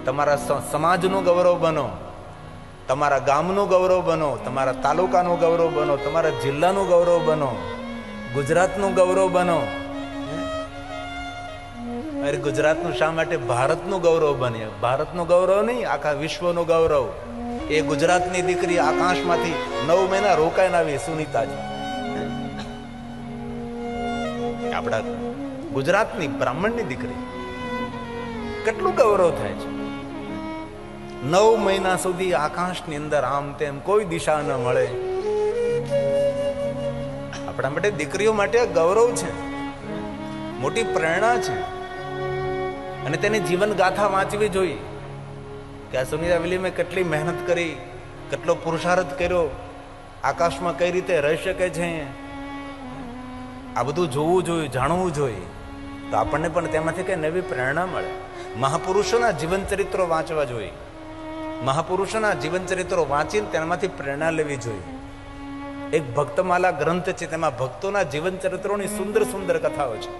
તમારા સમાજનું ગૌરવ બનો, તમારા ગામનું ગૌરવ બનો, તમારા તાલુકાનું ગૌરવ બનો, તમારા જિલ્લાનું ગૌરવ બનો, ગુજરાતનું ગૌરવ બનો. અરે ગુજરાતનું શા માટે ભારતનું ગૌરવ બને? ભારતનું ગૌરવ નહીં, આખા વિશ્વનું ગૌરવ. એ ગુજરાતની દીકરી આકાશમાંથી 9 મહિના રોકાઈને આવી સુનીતાજી. આપણા ગુજરાતની બ્રાહ્મણની દીકરી, કેટલું ગૌરવ થાય છે. 9 મહિના સુધી આકાશની અંદર આમ તેમ કોઈ દિશા ન મળે. આપણા માટે દીકરીઓ માટે ગૌરવ છે, મોટી પ્રેરણા છે. અને તેની જીવન ગાથા વાંચવી જોઈએ કે આ સુનીતા વિલિયમે કેટલી મહેનત કરી, કેટલો પુરુષાર્થ કર્યો, આકાશમાં કઈ રીતે રહી શકે છે. આ બધું જોવું જોઈએ, જાણવું જોઈએ, તો આપણને પણ તેમાંથી કઈ નવી પ્રેરણા મળે. મહાપુરુષોના જીવન ચરિત્રો વાંચવા જોઈએ. મહાપુરુષોના જીવન ચરિત્રો વાંચીને તેનામાંથી પ્રેરણા લેવી જોઈએ. એક ભક્તમાલા ગ્રંથ છે, તેમાં ભક્તોના જીવન ચરિત્રોની સુંદર સુંદર કથાઓ છે.